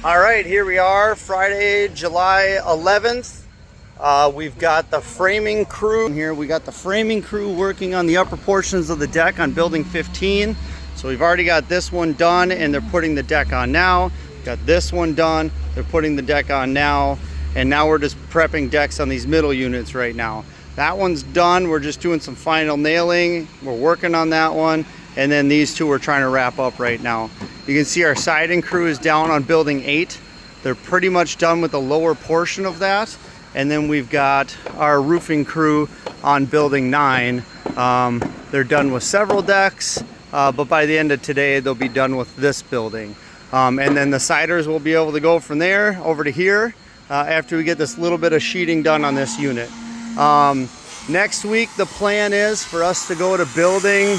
All right, here we are, Friday, July 11th. We've got the framing crew here. We got the framing crew working on the upper portions of the deck on building 15. So we've already got this one done and they're putting the deck on now. Got this one done, they're putting the deck on now. And now we're just prepping decks on these middle units right now. That one's done, we're just doing some final nailing. We're working on that one. And then these two we're trying to wrap up right now. You can see our siding crew is down on building 8. They're pretty much done with the lower portion of that. And then we've got our roofing crew on building 9. They're done with several decks, but by the end of today, they'll be done with this building. And then the siders will be able to go from there over to here after we get this little bit of sheeting done on this unit. Next week, the plan is for us to go to building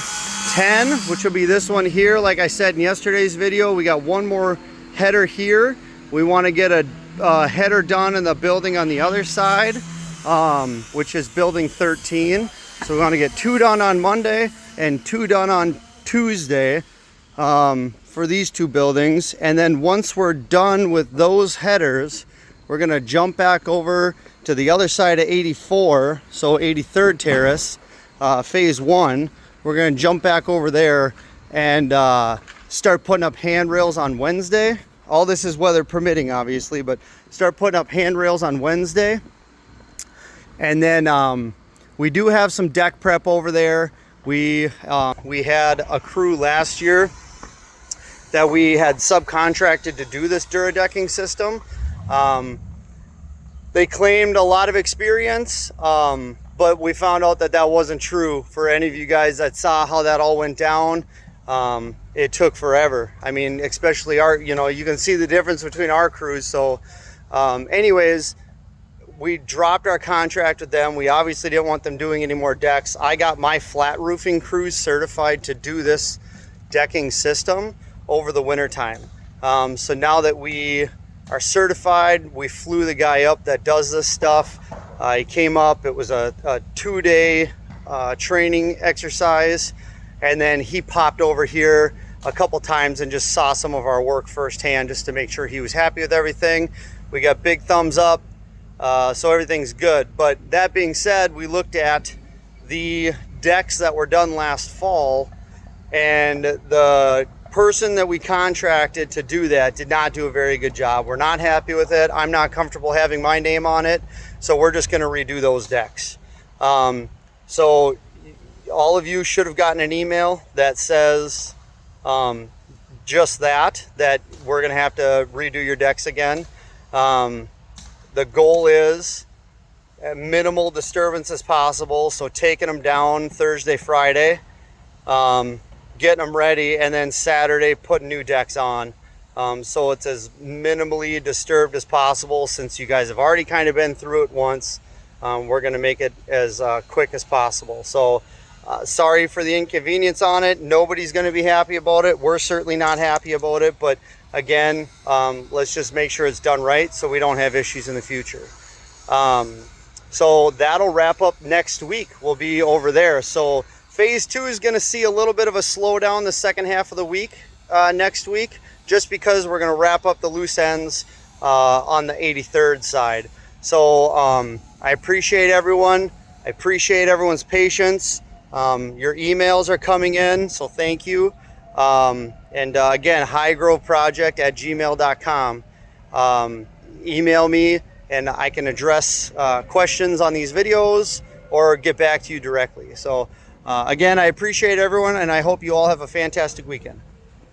10, which will be this one here. Like I said in yesterday's video, we got one more header here. We want to get a header done in the building on the other side, which is building 13. So we want to get 2 done on Monday and 2 done on Tuesday for these 2 buildings. And then once we're done with those headers, we're going to jump back over to the other side of 84, so 83rd Terrace, phase 1. We're going to jump back over there and start putting up handrails on Wednesday. All this is weather permitting, obviously, but start putting up handrails on Wednesday. And then we do have some deck prep over there. We had a crew last year that we had subcontracted to do this Duradecking system. They claimed a lot of experience, but we found out that that wasn't true. For any of you guys that saw how that all went down, it took forever. I mean, especially our, you can see the difference between our crews. So anyways, we dropped our contract with them. We obviously didn't want them doing any more decks. I got my flat roofing crews certified to do this decking system over the winter time. So now that we are certified, we flew the guy up that does this stuff. He came up, it was a 2-day training exercise, and then he popped over here a couple times and just saw some of our work firsthand just to make sure he was happy with everything. We got big thumbs up, so everything's good. But that being said, we looked at the decks that were done last fall, and the person that we contracted to do that did not do a very good job. We're not happy with it. I'm not comfortable having my name on it, so we're just going to redo those decks. So all of you should have gotten an email that says just that we're going to have to redo your decks again. The goal is minimal disturbance as possible, so taking them down Thursday, Friday, getting them ready, and then Saturday putting new decks on, so it's as minimally disturbed as possible. Since you guys have already kind of been through it once, we're going to make it as quick as possible. So sorry for the inconvenience on it. Nobody's going to be happy about it. We're certainly not happy about it, but again, let's just make sure it's done right so we don't have issues in the future. So that'll wrap up next week. We'll be over there. So phase 2 is going to see a little bit of a slowdown the second half of the week next week, just because we're going to wrap up the loose ends on the 83rd side. So I appreciate everyone. I appreciate everyone's patience. Your emails are coming in, so thank you. And again, highgroveproject@gmail.com. Email me and I can address questions on these videos or get back to you directly. So again, I appreciate everyone, and I hope you all have a fantastic weekend.